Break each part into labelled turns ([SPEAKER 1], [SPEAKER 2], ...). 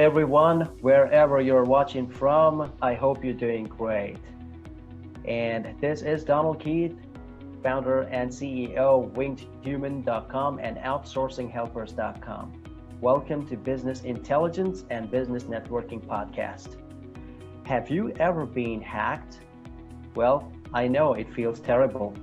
[SPEAKER 1] everyone, wherever you're watching from. I hope you're doing great. And this is Donald Keith, founder and CEO of wingedhuman.com and outsourcinghelpers.com. Welcome to Business Intelligence and Business Networking Podcast. Have you ever been hacked? Well, I know it feels terrible.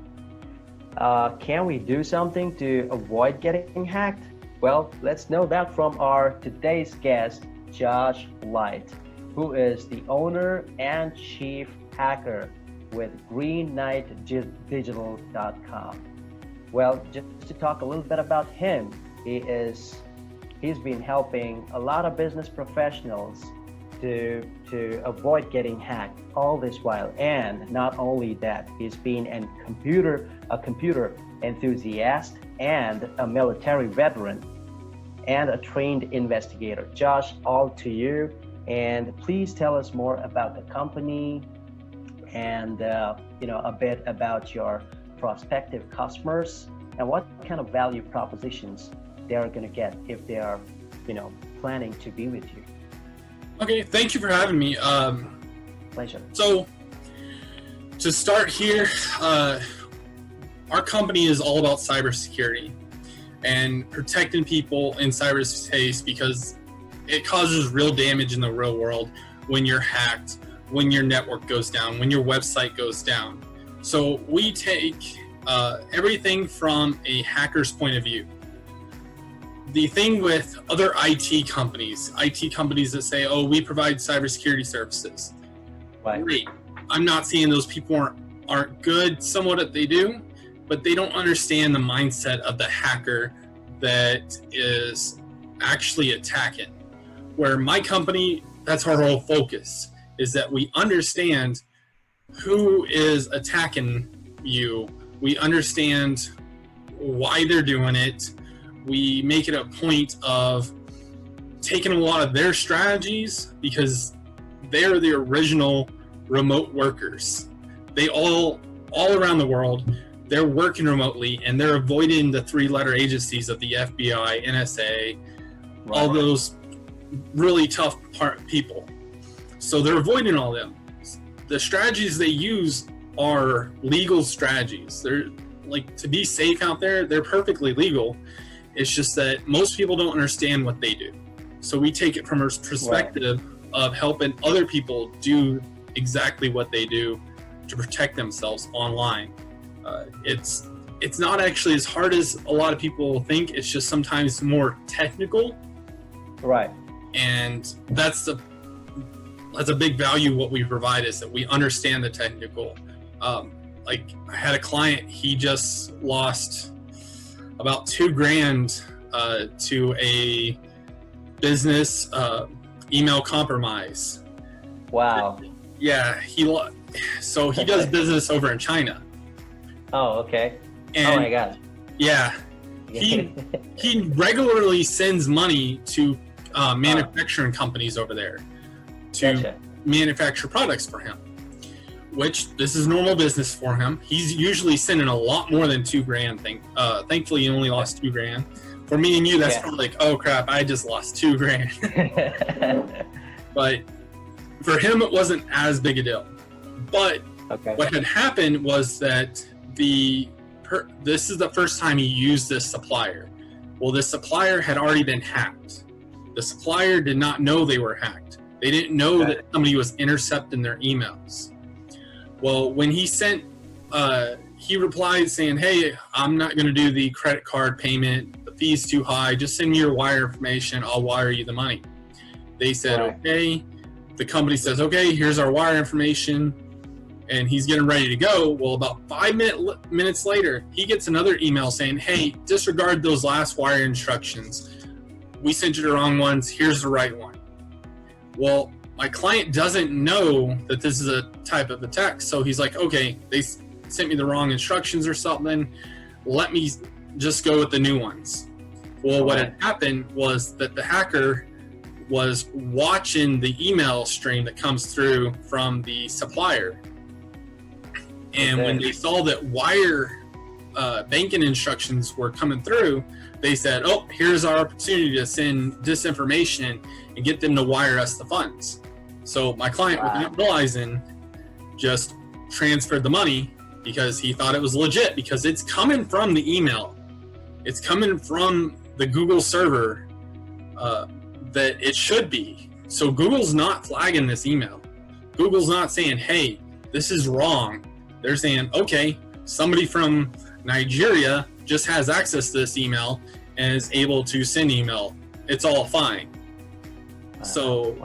[SPEAKER 1] Can we do something to avoid getting hacked? Well, let's know that from our today's guest, Josh Light, who is the owner and chief hacker with greenknightdigital.com. Well, just to talk a little bit about him, he's been helping a lot of business professionals to avoid getting hacked all this while. And not only that, he's been a computer enthusiast and a military veteran and a trained investigator. Josh, all to you. And please tell us more about the company and a bit about your prospective customers and what kind of value propositions they are going to get if they are, planning to be with you.
[SPEAKER 2] Okay, thank you for having me.
[SPEAKER 1] Pleasure.
[SPEAKER 2] So, to start here, our company is all about cybersecurity and protecting people in cyberspace because it causes real damage in the real world when you're hacked, when your network goes down, when your website goes down. So we take everything from a hacker's point of view. The thing with other IT companies that say, oh, we provide cybersecurity services.
[SPEAKER 1] Right.
[SPEAKER 2] Great. I'm not saying those people aren't good, somewhat that they do, but they don't understand the mindset of the hacker that is actually attacking. Where my company, that's our whole focus, is that we understand who is attacking you. We understand why they're doing it. We make it a point of taking a lot of their strategies because they're the original remote workers. They all around the world, they're working remotely and they're avoiding the three-letter agencies of the FBI, NSA, all those really tough people. So they're avoiding all them. The strategies they use are legal strategies. They're like, to be safe out there, they're perfectly legal. It's just that most people don't understand what they do. So we take it from a perspective of helping other people do exactly what they do to protect themselves online. It's not actually as hard as a lot of people think. It's just sometimes more technical.
[SPEAKER 1] Right.
[SPEAKER 2] And that's a big value what we provide is that we understand the technical. Like I had a client, he just lost about $2,000 to a business email compromise.
[SPEAKER 1] Wow.
[SPEAKER 2] Yeah, he does business over in China.
[SPEAKER 1] Oh, okay.
[SPEAKER 2] And
[SPEAKER 1] oh my God.
[SPEAKER 2] Yeah, he regularly sends money to manufacturing companies over there to manufacture products for him, which this is normal business for him. He's usually sending a lot more than $2,000. Thankfully, he only lost $2,000. For me and you, that's probably like, oh crap, I just lost $2,000. But for him, it wasn't as big a deal. But what had happened was that this is the first time he used this supplier. Well, this supplier had already been hacked. The supplier did not know they were hacked. They didn't know that somebody was intercepting their emails. Well, when he sent, he replied saying, hey, I'm not going to do the credit card payment. The fee's too high. Just send me your wire information. I'll wire you the money. They said, okay. The company says, okay, here's our wire information. And he's getting ready to go. Well, about 5 minutes later, he gets another email saying, hey, disregard those last wire instructions. We sent you the wrong ones. Here's the right one. Well, my client doesn't know that this is a type of attack. So he's like, okay, they sent me the wrong instructions or something. Let me just go with the new ones. Well, what had happened was that the hacker was watching the email stream that comes through from the supplier. And when they saw that wire banking instructions were coming through, they said, oh, here's our opportunity to send disinformation and get them to wire us the funds. So my client, without realizing, just transferred the money because he thought it was legit, because it's coming from the email. It's coming from the Google server that it should be. So Google's not flagging this email. Google's not saying, hey, this is wrong. They're saying, okay, somebody from Nigeria just has access to this email and is able to send email. It's all fine. So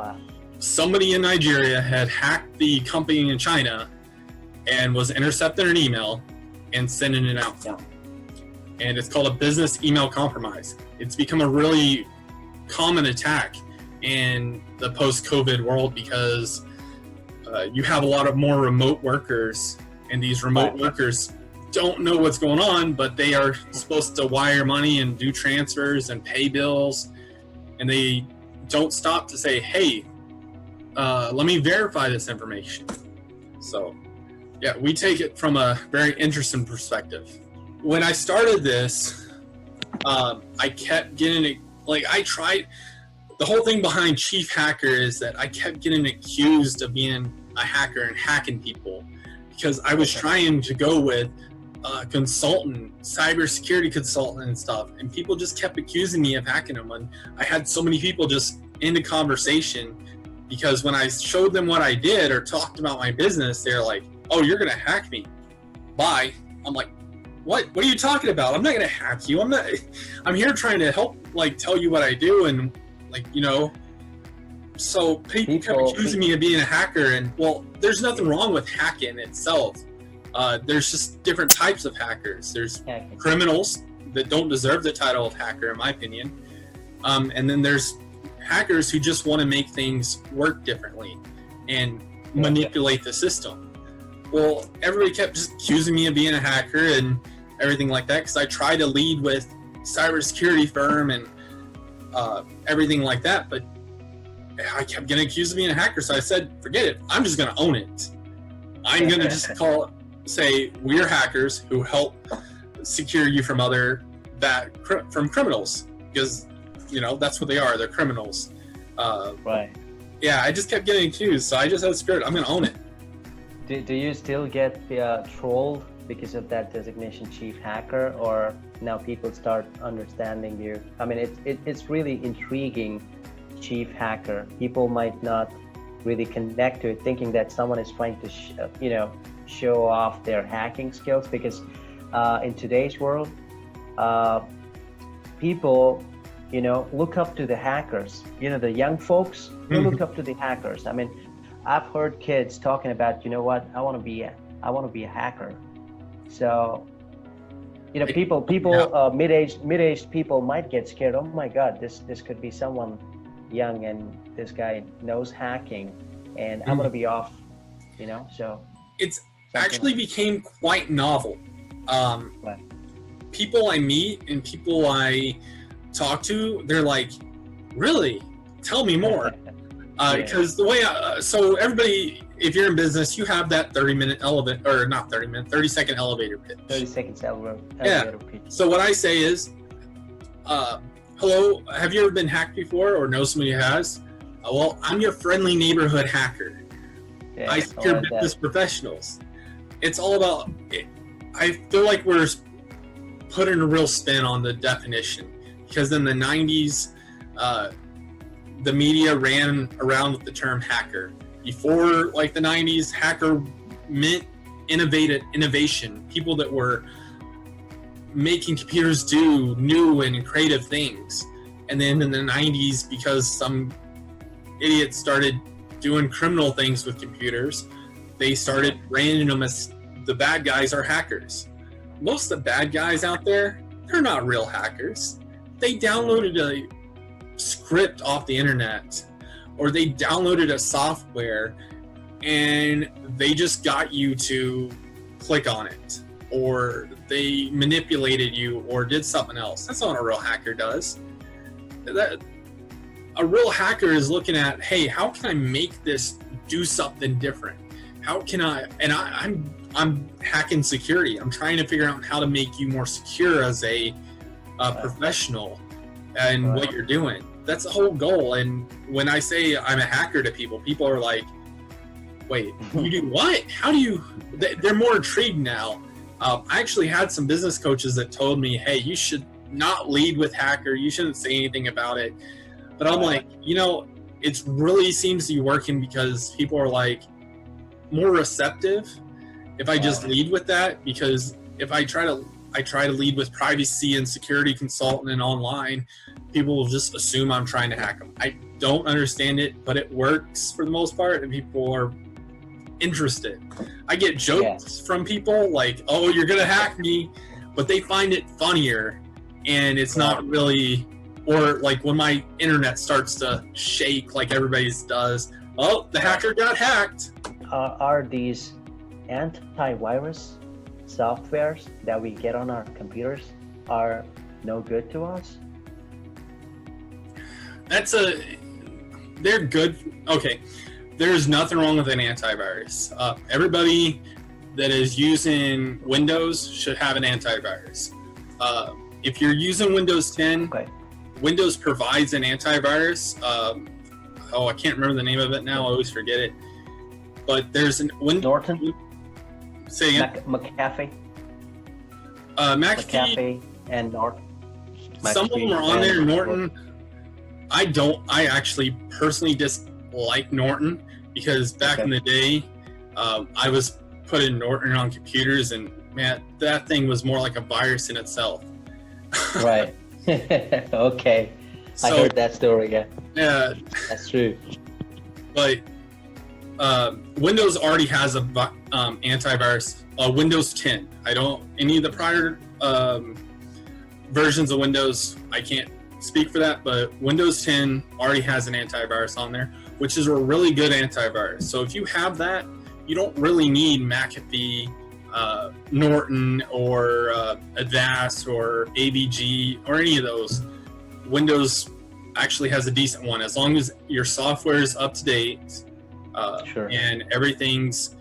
[SPEAKER 2] somebody in Nigeria had hacked the company in China and was intercepting an email and sending it out for them. And it's called a business email compromise. It's become a really common attack in the post-COVID world because you have a lot of more remote workers, and these remote workers don't know what's going on, but they are supposed to wire money and do transfers and pay bills, and they don't stop to say, hey, let me verify this information. So yeah, we take it from a very interesting perspective. When I started this, I kept getting it, the whole thing behind Chief Hacker is that I kept getting accused of being a hacker and hacking people, because I was trying to go with consultant, cybersecurity consultant and stuff, and people just kept accusing me of hacking them. And I had so many people just into conversation, because when I showed them what I did or talked about my business, they're like, oh, you're gonna hack me, bye. I'm like, what are you talking about? I'm not gonna hack you. I'm here trying to help, tell you what I do, and so people kept accusing me of being a hacker. And well, there's nothing wrong with hacking itself. There's just different types of hackers. There's criminals that don't deserve the title of hacker, in my opinion. And then there's hackers who just want to make things work differently and manipulate the system. Well, everybody kept just accusing me of being a hacker and everything like that, because I tried to lead with cybersecurity firm and everything like that, but I kept getting accused of being a hacker. So I said, forget it. I'm just going to own it. I'm going to just say we're hackers who help secure you from from criminals, because that's what they are. They're criminals.
[SPEAKER 1] Right.
[SPEAKER 2] Yeah, I just kept getting accused, so I just had a spirit. I'm going to own it.
[SPEAKER 1] Do you still get trolled because of that designation, Chief Hacker, or now people start understanding you? I mean, it's really intriguing, Chief Hacker. People might not really connect to it, thinking that someone is trying to, show off their hacking skills, because in today's world, people, look up to the hackers. The young folks, they look up to the hackers. I mean, I've heard kids talking about, what, I want to be a hacker. So, people, mid-aged people might get scared. Oh my God, this could be someone young, and this guy knows hacking, and I'm gonna be off. So
[SPEAKER 2] it's actually became quite novel. People I meet and people I talk to, they're like, really? Tell me more. Because the way so everybody, if you're in business, you have that 30-second elevator pitch. 30 seconds elevator pitch. So what I say is, hello, have you ever been hacked before or know somebody who has? Well, I'm your friendly neighborhood hacker. I secure business professionals. It's all about, I feel like we're putting a real spin on the definition, because in the 90s, the media ran around with the term hacker. Before the 90s, hacker meant innovation, people that were making computers do new and creative things. And then in the 90s, because some idiots started doing criminal things with computers, they started branding them as the bad guys are hackers. Most of the bad guys out there, they're not real hackers. They downloaded a script off the internet, or they downloaded a software and they just got you to click on it, or they manipulated you or did something else. That's not what a real hacker does. A real hacker is looking at, hey, how can I make this do something different? how can I'm hacking security. I'm trying to figure out how to make you more secure as a professional and what you're doing. That's the whole goal. And when I say I'm a hacker to people, people are like, wait, you do what? How do you? They're more intrigued now. I actually had some business coaches that told me, hey, you should not lead with hacker. You shouldn't say anything about it. But I'm like, it really seems to be working because people are like more receptive if I just lead with that, because if I try to lead with privacy and security consultant and online, people will just assume I'm trying to hack them. I don't understand it, but it works for the most part, and people are interested. I get jokes from people like, oh, you're gonna hack me, but they find it funnier, and it's not really, or like when my internet starts to shake like everybody's does, oh, the hacker got hacked.
[SPEAKER 1] Are these antivirus softwares that we get on our computers are no good to us? They're good. Okay, there's nothing wrong with an antivirus. Everybody that is using Windows should have an antivirus. If you're using Windows 10, Windows provides an antivirus. I can't remember the name of it now. I always forget it. But there's an Norton?
[SPEAKER 2] Say again?
[SPEAKER 1] McAfee?
[SPEAKER 2] McAfee
[SPEAKER 1] and Norton.
[SPEAKER 2] Some of them are on there. Norton, I actually personally dislike Norton because back in the day, I was putting Norton on computers, and man, that thing was more like a virus in itself.
[SPEAKER 1] Right. Okay. So, I heard that story. Yeah. That's true.
[SPEAKER 2] But Windows already has a antivirus. Windows 10. Any of the prior versions of Windows, I can't speak for that, but Windows 10 already has an antivirus on there, which is a really good antivirus. So if you have that, you don't really need McAfee, Norton, or Avast, or AVG, or any of those. Windows actually has a decent one as long as your software is up to date and everything's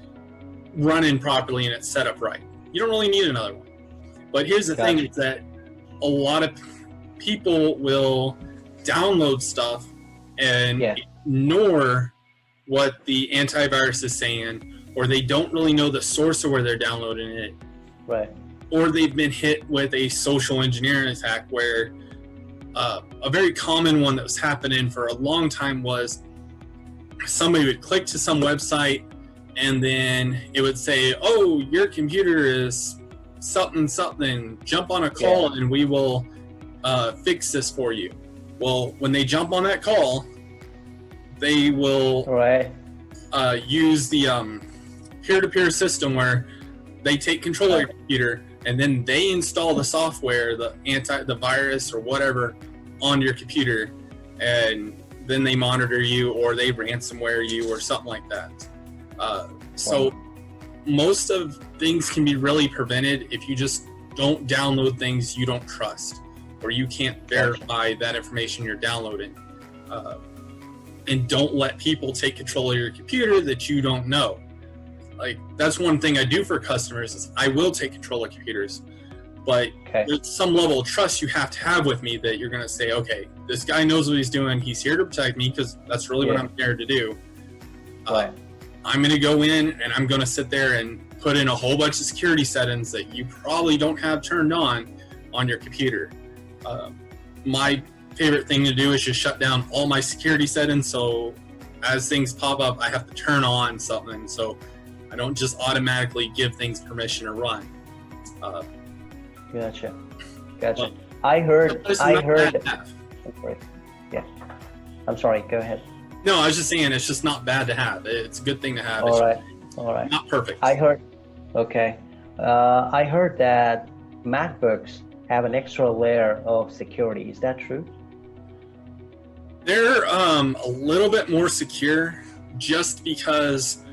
[SPEAKER 2] running properly and it's set up right. You don't really need another one. But here's the thing, is that a lot of people will download stuff and ignore what the antivirus is saying, or they don't really know the source of where they're downloading it.
[SPEAKER 1] Right.
[SPEAKER 2] Or they've been hit with a social engineering attack where a very common one that was happening for a long time was somebody would click to some website and then it would say, oh, your computer is something, jump on a call and we will fix this for you. Well, when they jump on that call, they will use the peer-to-peer system where they take control of your computer and then they install the software, the virus or whatever on your computer, and then they monitor you or they ransomware you or something like that. So most of things can be really prevented if you just don't download things you don't trust or you can't verify that information you're downloading. And don't let people take control of your computer that you don't know. Like, that's one thing I do for customers is I will take control of computers, but there's some level of trust you have to have with me that you're going to say, okay, this guy knows what he's doing. He's here to protect me because that's really what I'm here to do. I'm going to go in and I'm going to sit there and put in a whole bunch of security settings that you probably don't have turned on your computer. My favorite thing to do is just shut down all my security settings, so as things pop up, I have to turn on something, so I don't just automatically give things permission to run.
[SPEAKER 1] Gotcha. I heard. I'm sorry. Go ahead.
[SPEAKER 2] No, I was just saying it's just not bad to have. It's a good thing to have.
[SPEAKER 1] All right.
[SPEAKER 2] Not perfect.
[SPEAKER 1] I heard. Okay. I heard that MacBooks have an extra layer of security. Is that true?
[SPEAKER 2] They're a little bit more secure just because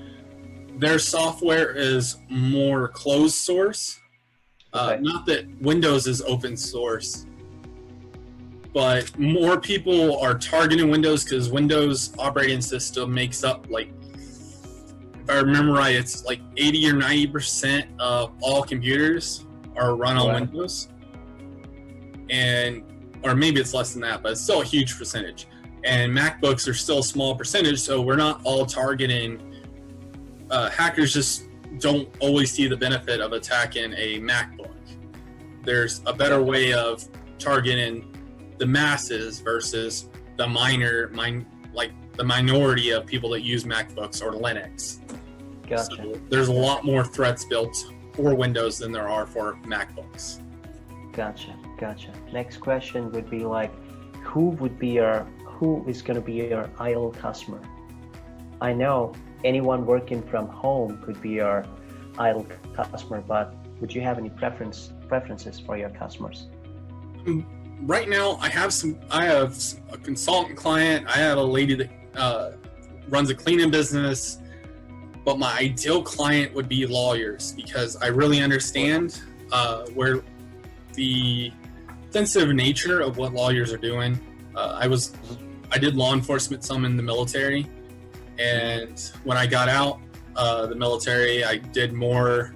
[SPEAKER 2] their software is more closed source. Not that Windows is open source, but more people are targeting Windows because Windows operating system makes up like if I remember right, it's like 80 or 90% of all computers are run on Windows, or maybe it's less than that, but it's still a huge percentage. And MacBooks are still a small percentage, so we're not all targeting. Hackers just don't always see the benefit of attacking a MacBook. There's a better way of targeting the masses versus the the minority of people that use MacBooks or Linux.
[SPEAKER 1] Gotcha.
[SPEAKER 2] So there's a lot more threats built for Windows than there are for MacBooks.
[SPEAKER 1] Gotcha. Next question would be like, who is going to be your ideal customer? I know anyone working from home could be your ideal customer, but would you have any preferences for your customers?
[SPEAKER 2] Right now, I have a consultant client. I have a lady that runs a cleaning business, but my ideal client would be lawyers, because I really understand where the sensitive nature of what lawyers are doing. I did law enforcement some in the military, and when I got out the military, I did more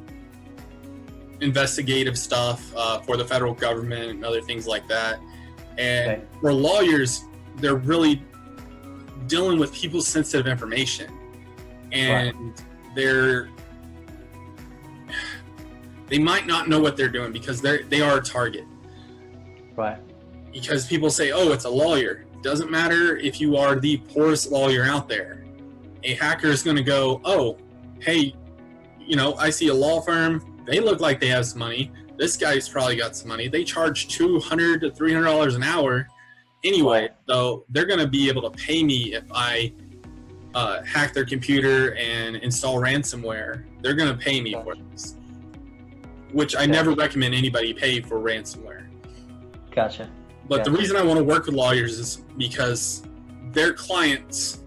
[SPEAKER 2] investigative stuff for the federal government and other things like that. And for lawyers, they're really dealing with people's sensitive information, and they might not know what they're doing because they are a target.
[SPEAKER 1] Right.
[SPEAKER 2] Because people say, oh, it's a lawyer. Doesn't matter if you are the poorest lawyer out there. A hacker is going to go, oh, hey, I see a law firm. They look like they have some money. This guy's probably got some money. They charge $200 to $300 an hour anyway. So they're going to be able to pay me if I hack their computer and install ransomware. They're going to pay me for this, which I never recommend anybody pay for ransomware.
[SPEAKER 1] Gotcha.
[SPEAKER 2] But the reason I want to work with lawyers is because their clients,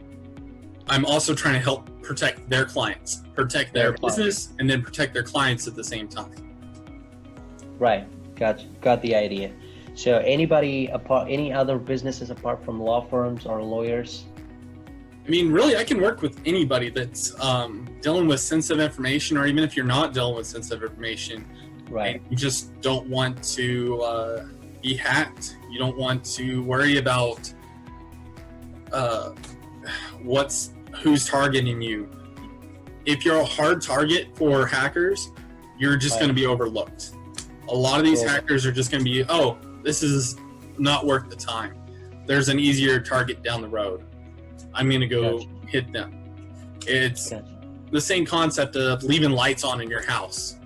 [SPEAKER 2] I'm also trying to help protect their clients, protect their business, and then protect their clients at the same time.
[SPEAKER 1] Right. Got the idea. So any other businesses apart from law firms or lawyers?
[SPEAKER 2] I mean, really, I can work with anybody that's dealing with sensitive information, or even if you're not dealing with sensitive information,
[SPEAKER 1] right?
[SPEAKER 2] You just don't want to be hacked. You don't want to worry about who's targeting you. If you're a hard target for hackers, you're just going to be overlooked. A lot of these hackers are just going to be, oh, this is not worth the time. There's an easier target down the road. I'm going to go hit them. It's the same concept of leaving lights on in your house.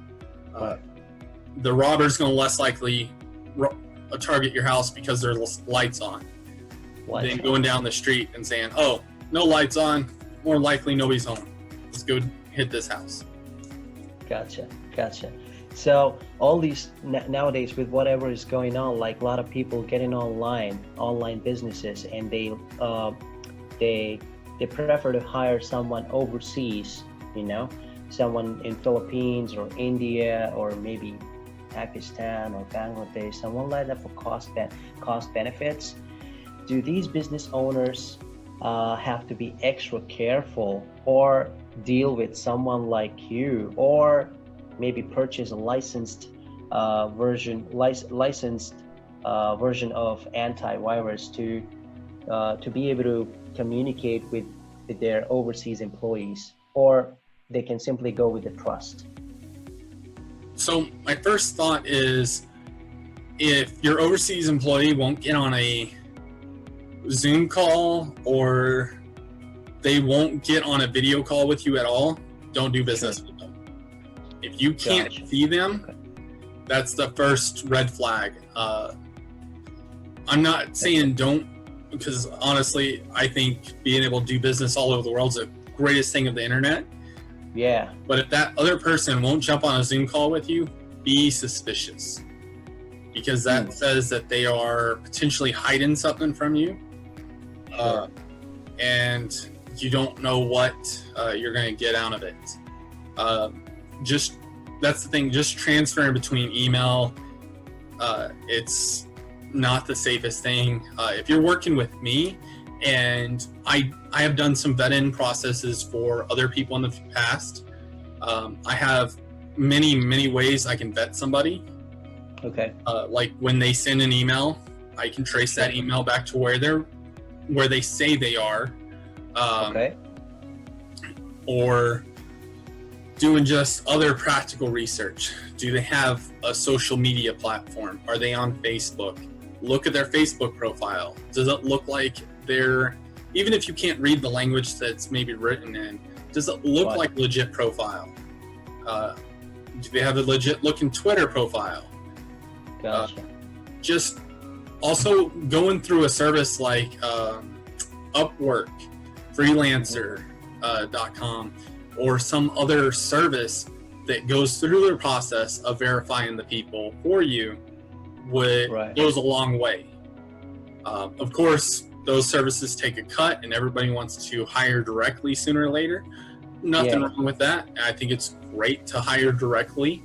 [SPEAKER 2] The robber's going to less likely target your house because there's lights on. Than going down the street and saying, oh, no lights on, more likely nobody's home. Let's go hit this house. Gotcha.
[SPEAKER 1] So all these nowadays, with whatever is going on, like a lot of people getting online businesses, and they prefer to hire someone overseas, someone in Philippines or India or maybe Pakistan or Bangladesh, someone like that for cost benefits. Do these business owners have to be extra careful, or deal with someone like you, or maybe purchase a licensed version of antivirus to be able to communicate with their overseas employees, or they can simply go with the trust?
[SPEAKER 2] So my first thought is, if your overseas employee won't get on a Zoom call, or they won't get on a video call with you at all, don't do business with them. If you can't see them, that's the first red flag. I'm not saying don't, because honestly, I think being able to do business all over the world is the greatest thing of the internet.
[SPEAKER 1] Yeah.
[SPEAKER 2] But if that other person won't jump on a Zoom call with you, be suspicious, because that says that they are potentially hiding something from you. And you don't know what you're going to get out of it. That's the thing, just transferring between email, it's not the safest thing. If you're working with me And I have done some vet-in processes for other people in the past. I have many ways I can vet somebody.
[SPEAKER 1] Okay.
[SPEAKER 2] Like when they send an email, I can trace that email back to where they say they are.
[SPEAKER 1] Okay.
[SPEAKER 2] Or doing just other practical research. Do they have a social media platform? Are they on Facebook? Look at their Facebook profile. Does it look like they're, even if you can't read the language that's maybe written in, does it look like a legit profile? Do they have a legit looking Twitter profile?
[SPEAKER 1] Gotcha.
[SPEAKER 2] Just also going through a service like Upwork, freelancer.com, or some other service that goes through the process of verifying the people for you goes a long way. Of course, those services take a cut and everybody wants to hire directly sooner or later. Nothing wrong with that. I think it's great to hire directly,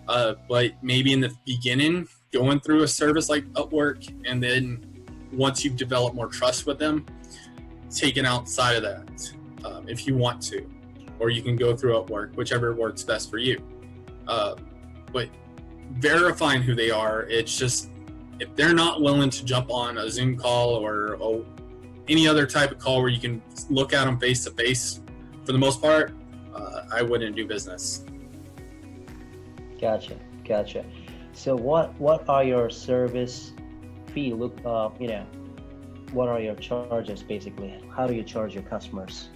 [SPEAKER 2] but maybe in the beginning, going through a service like Upwork, and then once you've developed more trust with them, taken outside of that if you want to, or you can go through Upwork, whichever works best for you. But verifying who they are, it's just, if they're not willing to jump on a Zoom call or any other type of call where you can look at them face to face, for the most part, I wouldn't do business.
[SPEAKER 1] Gotcha. So what are your service fee? What are your charges basically? How do you charge your customers?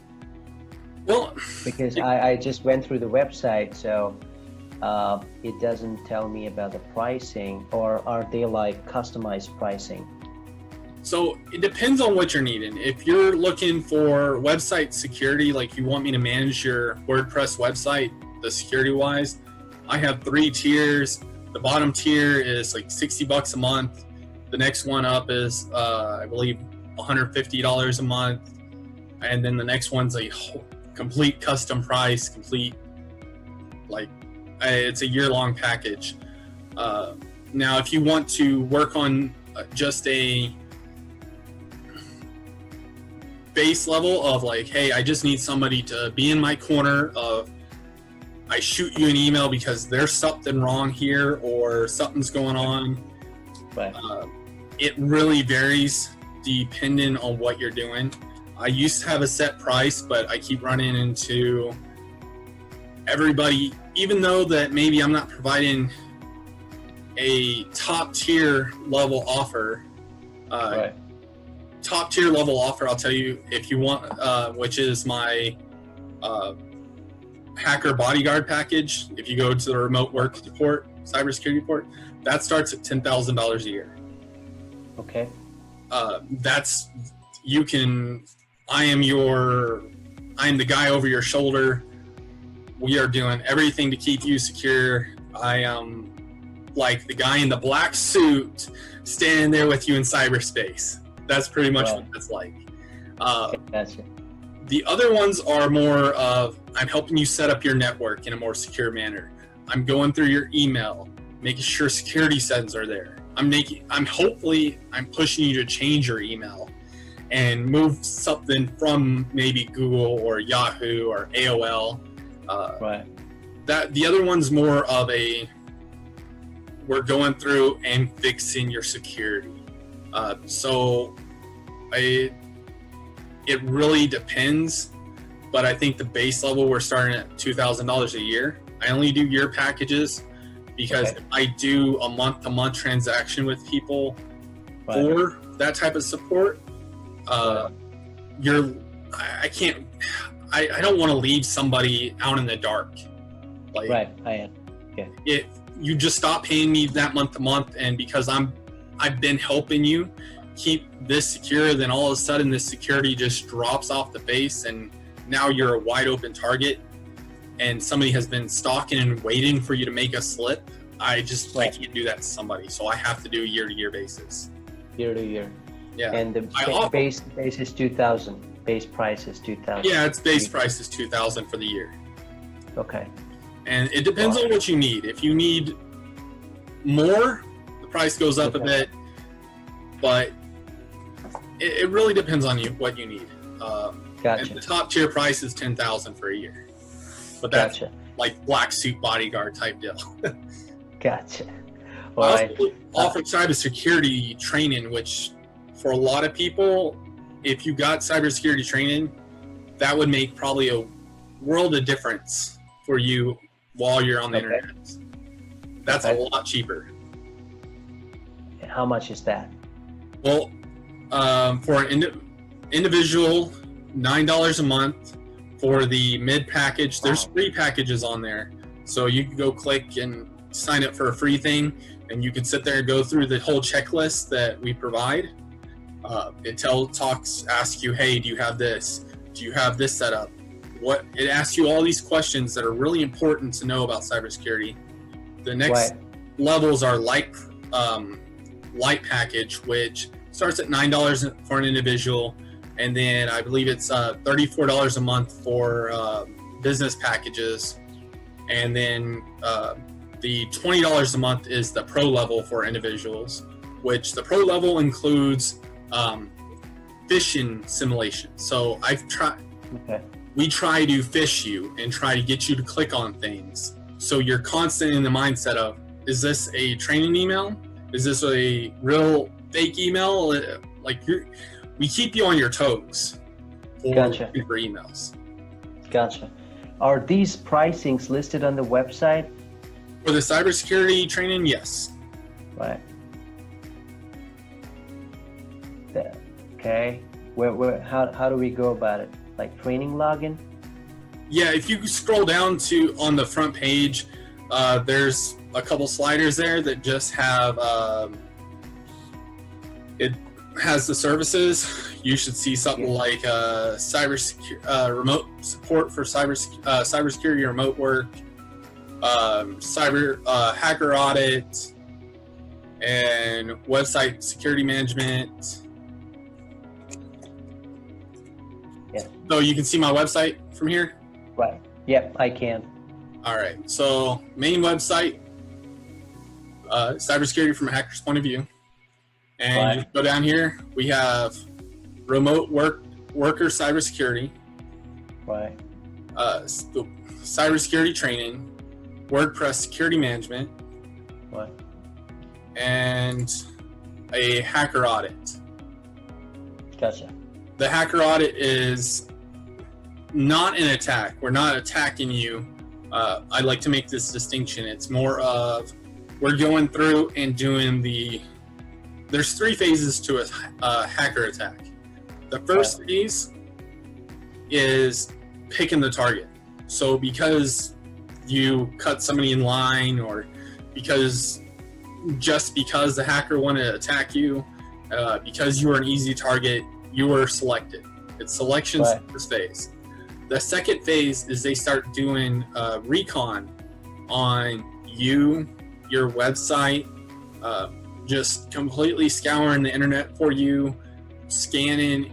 [SPEAKER 2] Well,
[SPEAKER 1] because I just went through the website, so it doesn't tell me about the pricing, or are they like customized pricing?
[SPEAKER 2] So it depends on what you're needing. If you're looking for website security, like you want me to manage your WordPress website, the security wise, I have 3 tiers. The bottom tier is like $60 a month. The next one up is, I believe, $150 a month. And then the next one's a complete custom price, it's a year-long package. Now, if you want to work on just a base level of like, hey, I just need somebody to be in my corner of, I shoot you an email because there's something wrong here or something's going on.
[SPEAKER 1] Right.
[SPEAKER 2] It really varies depending on what you're doing. I used to have a set price, but I keep running into everybody, even though that maybe I'm not providing a top tier level offer.
[SPEAKER 1] Right.
[SPEAKER 2] Top tier level offer, I'll tell you, if you want, which is my Hacker Bodyguard package. If you go to the remote work support, cybersecurity support, that starts at $10,000 a year.
[SPEAKER 1] Okay.
[SPEAKER 2] That's, I am the guy over your shoulder. We are doing everything to keep you secure. I am like the guy in the black suit standing there with you in cyberspace. That's pretty much what that's like.
[SPEAKER 1] Gotcha.
[SPEAKER 2] The other ones are more of, I'm helping you set up your network in a more secure manner. I'm going through your email, making sure security settings are there. I'm pushing you to change your email and move something from maybe Google or Yahoo or AOL.
[SPEAKER 1] Right.
[SPEAKER 2] The other one's more of we're going through and fixing your security. It really depends, but I think the base level, we're starting at $2,000 a year. I only do year packages because if I do a month-to-month transaction with people for that type of support, I don't want to leave somebody out in the dark. Like, if you just stop paying me that month to month, and because I've been helping you keep this secure, then all of a sudden this security just drops off the base and now you're a wide open target and somebody has been stalking and waiting for you to make a slip. I can't do that to somebody, so I have to do a year-to-year basis.
[SPEAKER 1] Year to year.
[SPEAKER 2] Yeah.
[SPEAKER 1] And the base is 2,000. Base price is 2,000.
[SPEAKER 2] Yeah, its base price is 2,000 for the year.
[SPEAKER 1] Okay.
[SPEAKER 2] And it depends on what you need. If you need more, the price goes up a bit. But it really depends on what you need.
[SPEAKER 1] Gotcha.
[SPEAKER 2] And the top tier price is $10,000 for a year, but that's
[SPEAKER 1] Gotcha.
[SPEAKER 2] like black suit bodyguard type deal.
[SPEAKER 1] Gotcha.
[SPEAKER 2] I also offer cybersecurity training, which for a lot of people, if you got cybersecurity training, that would make probably a world of difference for you while you're on the internet. That's a lot cheaper.
[SPEAKER 1] How much is that?
[SPEAKER 2] Well, for an individual, $9 a month. For the mid package, there's free packages on there. So you can go click and sign up for a free thing, and you can sit there and go through the whole checklist that we provide. It asks you, hey, do you have this? Do you have this set up? It asks you all these questions that are really important to know about cybersecurity. The next levels are light package, which starts at $9 for an individual, and then I believe it's $34 a month for business packages, and then the $20 a month is the pro level for individuals, which the pro level includes phishing simulation. So we try to phish you and try to get you to click on things. So you're constant in the mindset of, is this a training email? Is this a real fake email? We keep you on your toes for emails.
[SPEAKER 1] Gotcha. Are these pricings listed on the website?
[SPEAKER 2] For the cybersecurity training, yes.
[SPEAKER 1] Right. Okay. How do we go about it? Like training login?
[SPEAKER 2] Yeah, if you scroll down on the front page, there's a couple sliders there that just have it has the services. You should see something like remote support for cybersecurity remote work, hacker audit, and website security management.
[SPEAKER 1] Yeah.
[SPEAKER 2] So you can see my website from here?
[SPEAKER 1] Right. Yep, I can.
[SPEAKER 2] All right. So main website, cybersecurity from a hacker's point of view. And you go down here, we have remote worker cybersecurity, cybersecurity training, WordPress security management, and a hacker audit.
[SPEAKER 1] Gotcha.
[SPEAKER 2] The hacker audit is not an attack. We're not attacking you. I like to make this distinction. It's more of we're going through and doing there's 3 phases to a hacker attack. The first phase is picking the target. So because you cut somebody in line, or because the hacker wanted to attack you, because you were an easy target, you were selected. It's selection's first phase. The second phase is they start doing recon on you, your website, just completely scouring the internet for you, scanning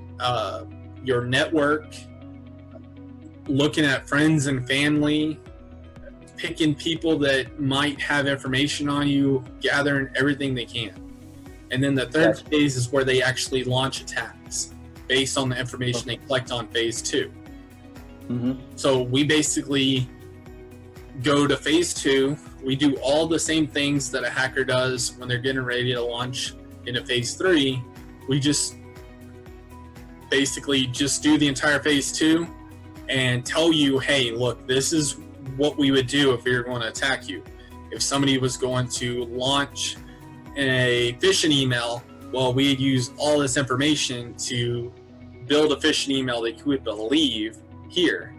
[SPEAKER 2] your network, looking at friends and family, picking people that might have information on you, gathering everything they can. And then the third phase is where they actually launch attacks based on the information they collect on phase 2.
[SPEAKER 1] Mm-hmm.
[SPEAKER 2] So we basically go to phase 2. We do all the same things that a hacker does when they're getting ready to launch into phase 3. We just basically do the entire phase 2 and tell you, hey, look, this is what we would do if we were going to attack you. If somebody was going to launch a phishing email, well, we'd use all this information to build a phishing email that you would believe here.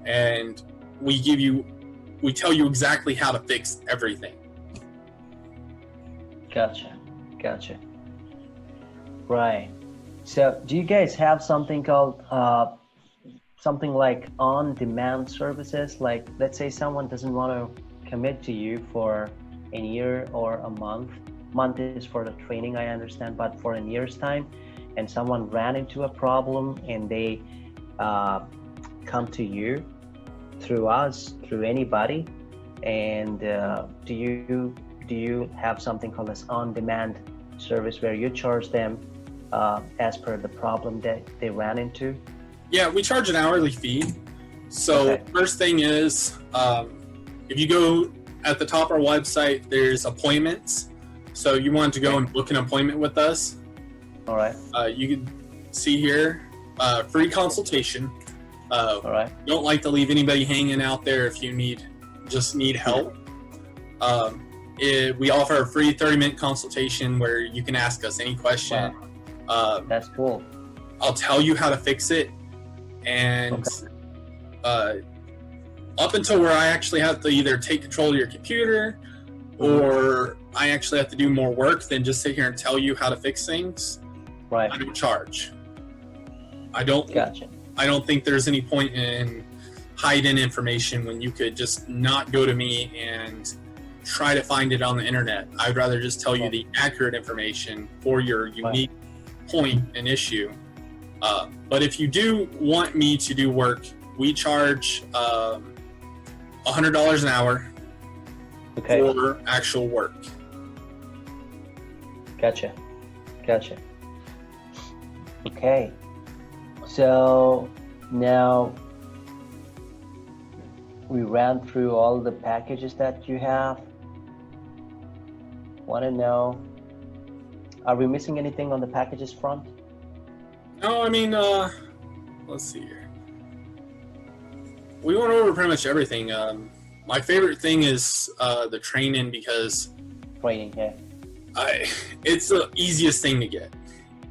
[SPEAKER 2] And we tell you exactly how to fix everything.
[SPEAKER 1] Gotcha. Right. So do you guys have something called something like on-demand services? Like, let's say someone doesn't want to commit to you for a year or a month. Month is for the training, I understand, but for a year's time, and someone ran into a problem and they come to you through us, through anybody, and do you have something called as on-demand service where you charge them as per the problem that they ran into?
[SPEAKER 2] Yeah, we charge an hourly fee. So first thing is, if you go at the top of our website, there's appointments. So you want to go and book an appointment with us.
[SPEAKER 1] All right.
[SPEAKER 2] You can see here, free consultation.
[SPEAKER 1] All right.
[SPEAKER 2] Don't like to leave anybody hanging out there if you just need help. We offer a free 30-minute consultation where you can ask us any question.
[SPEAKER 1] Wow. That's cool.
[SPEAKER 2] I'll tell you how to fix it. And up until where I actually have to either take control of your computer or I actually have to do more work than just sit here and tell you how to fix things,
[SPEAKER 1] right,
[SPEAKER 2] I don't charge. I don't think there's any point in hiding information when you could just not go to me and try to find it on the internet. I'd rather just tell you the accurate information for your unique point and issue. But if you do want me to do work, we charge $100 an hour for actual work.
[SPEAKER 1] Gotcha. Okay. So now we ran through all the packages that you have. Want to know, are we missing anything on the packages front?
[SPEAKER 2] No, I mean, let's see here. We went over pretty much everything. My favorite thing is the training because it's the easiest thing to get.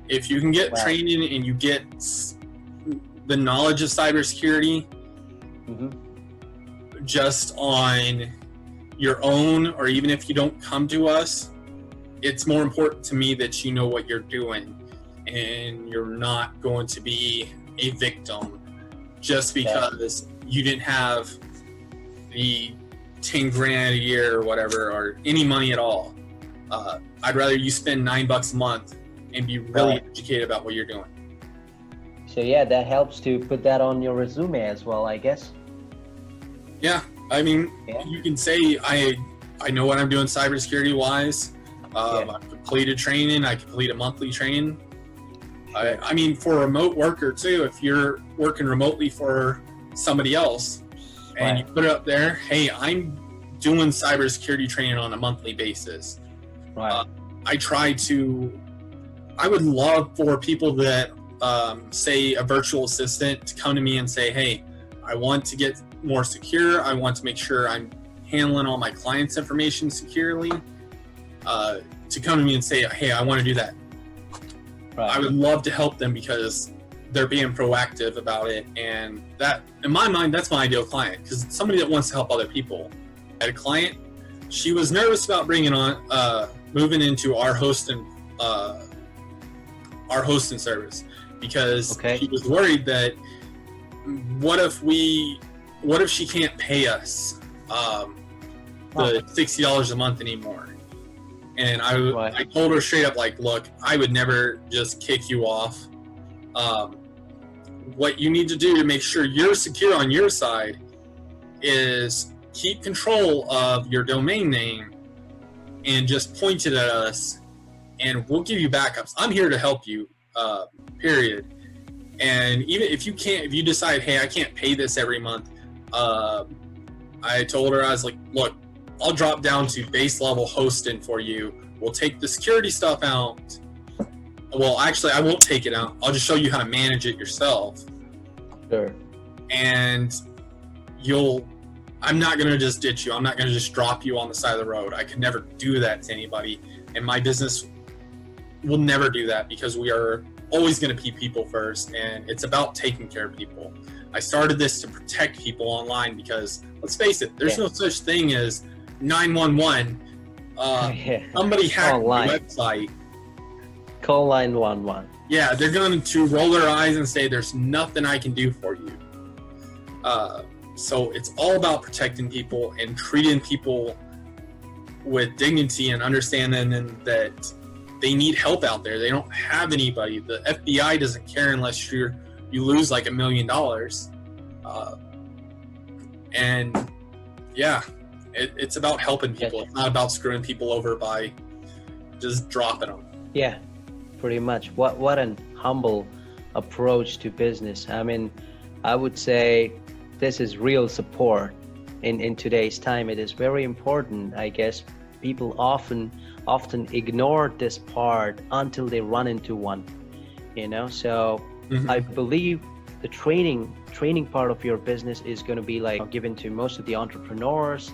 [SPEAKER 2] If you can get training and you get the knowledge of cybersecurity just on your own, or even if you don't come to us, it's more important to me that you know what you're doing and you're not going to be a victim just because you didn't have the 10 grand a year or whatever, or any money at all. I'd rather you spend $9 a month and be really educated about what you're doing.
[SPEAKER 1] So yeah, that helps to put that on your resume as well, I guess.
[SPEAKER 2] Yeah, I mean, you can say I know what I'm doing cybersecurity wise. I've completed training. I complete a monthly training. I mean, for a remote worker too, if you're working remotely for somebody else and you put it up there, hey, I'm doing cybersecurity training on a monthly basis. I would love for people that say a virtual assistant to come to me and say, hey, I want to get more secure. I want to make sure I'm handling all my clients' information securely. To come to me and say, hey, I want to do that. I would love to help them because they're being proactive about it. And that, in my mind, that's my ideal client, because somebody that wants to help other people. I had a client, she was nervous about moving into our hosting service because she was worried that what if she can't pay us the $60 a month anymore? And I told her straight up, like, look, I would never just kick you off. What you need to do to make sure you're secure on your side is keep control of your domain name and just point it at us, and we'll give you backups. I'm here to help you, period. And even if you decide, hey, I can't pay this every month, I told her, I was like, look, I'll drop down to base level hosting for you. We'll take the security stuff out. Well, actually, I won't take it out. I'll just show you how to manage it yourself.
[SPEAKER 1] Sure.
[SPEAKER 2] And I'm not going to just ditch you. I'm not going to just drop you on the side of the road. I could never do that to anybody. And my business will never do that because we are always going to keep people first. And it's about taking care of people. I started this to protect people online because, let's face it, there's no such thing as 911. Somebody hacked my website.
[SPEAKER 1] Call 911.
[SPEAKER 2] Yeah, they're going to roll their eyes and say, there's nothing I can do for you. So it's all about protecting people and treating people with dignity and understanding that they need help out there. They don't have anybody. The FBI doesn't care unless you lose like $1 million. And yeah, it's about helping people. It's not about screwing people over by just dropping them.
[SPEAKER 1] Yeah, pretty much. What an humble approach to business. I mean, I would say this is real support in today's time. It is very important. I guess people often ignore this part until they run into one, so I believe the training part of your business is going to be like given to most of the entrepreneurs,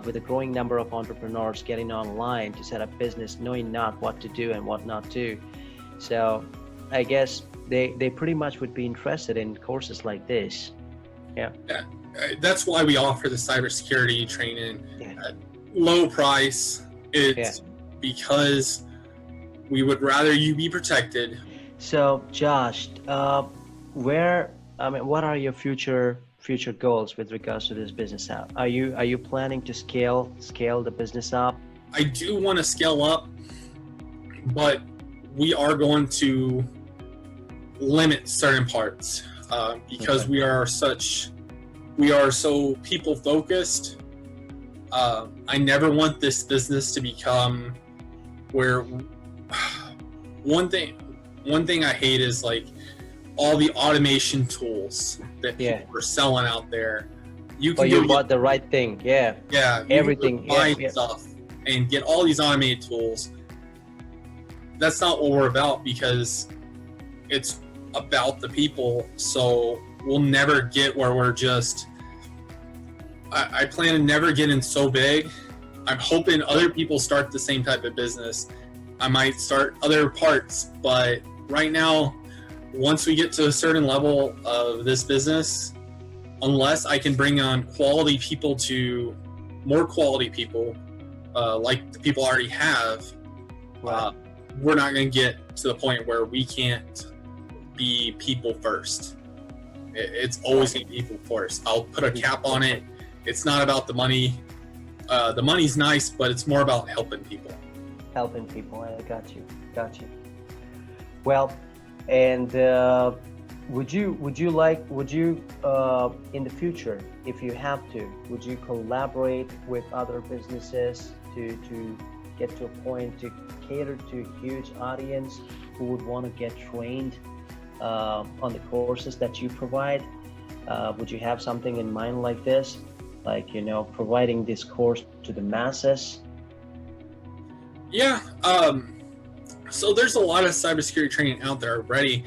[SPEAKER 1] with a growing number of entrepreneurs getting online to set up business, knowing not what to do and what not to. So I guess they pretty much would be interested in courses like this. Yeah.
[SPEAKER 2] That's why we offer the cybersecurity training at low price. It's because we would rather you be protected.
[SPEAKER 1] So Josh, what are your future goals with regards to this business out? Are you planning to scale the business up?
[SPEAKER 2] I do want to scale up, but we are going to limit certain parts because we are so people focused. I never want this business to become where one thing I hate is like all the automation tools that people are selling out there. You bought
[SPEAKER 1] the right thing. Everything.
[SPEAKER 2] Buy stuff and get all these automated tools. That's not what we're about, because it's about the people. So we'll never get where we're just. I plan to never get in so big. I'm hoping other people start the same type of business. I might start other parts, but right now, once we get to a certain level of this business, unless I can bring on more quality people, like the people I already have, we're not going to get to the point where we can't be people first. It's always going to be people first. I'll put a cap on it. It's not about the money. The money's nice, but it's more about helping people.
[SPEAKER 1] I got you. Well, and would you in the future, if you have to, would you collaborate with other businesses to get to a point to cater to a huge audience who would want to get trained on the courses that you provide? Would you have something in mind like this, like providing this course to the masses?
[SPEAKER 2] Yeah. So there's a lot of cybersecurity training out there already,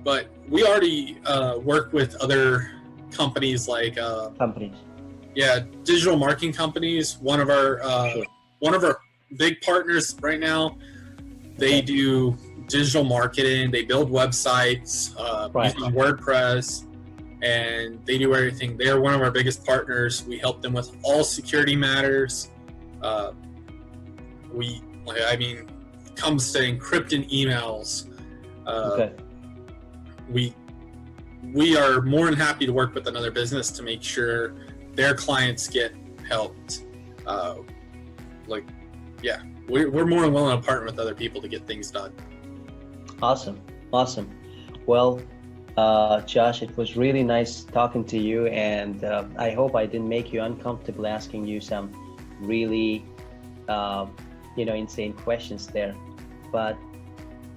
[SPEAKER 2] but we already work with other companies like digital marketing companies. One of our big partners right now, they do digital marketing. They build websites using WordPress, and they do everything. They're one of our biggest partners. We help them with all security matters. Comes to encrypting emails. We are more than happy to work with another business to make sure their clients get helped. We're more than willing to partner with other people to get things done.
[SPEAKER 1] Awesome. Well, Josh, it was really nice talking to you, and I hope I didn't make you uncomfortable asking you some really insane questions there, but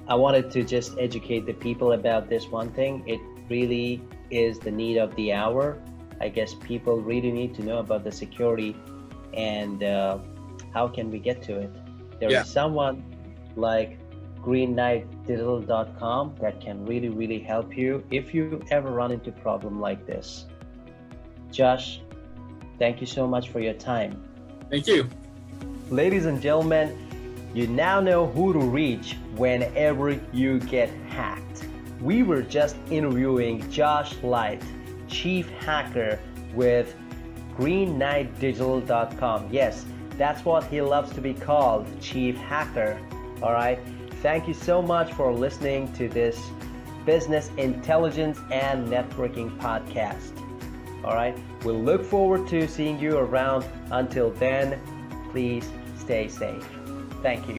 [SPEAKER 1] I wanted to just educate the people about this one thing. It really is the need of the hour. I guess people really need to know about the security, and how can we get to it? There is someone like greenknightdigital.com that can really help you if you ever run into a problem like this. Josh, thank you so much for your time.
[SPEAKER 2] Thank you.
[SPEAKER 1] Ladies and gentlemen, you now know who to reach whenever you get hacked. We were just interviewing Josh Light, Chief Hacker with greenknightdigital.com. Yes, that's what he loves to be called, Chief Hacker. All right. Thank you so much for listening to this Business Intelligence and Networking podcast. All right. We'll look forward to seeing you around. Until then, please stay safe. Thank you.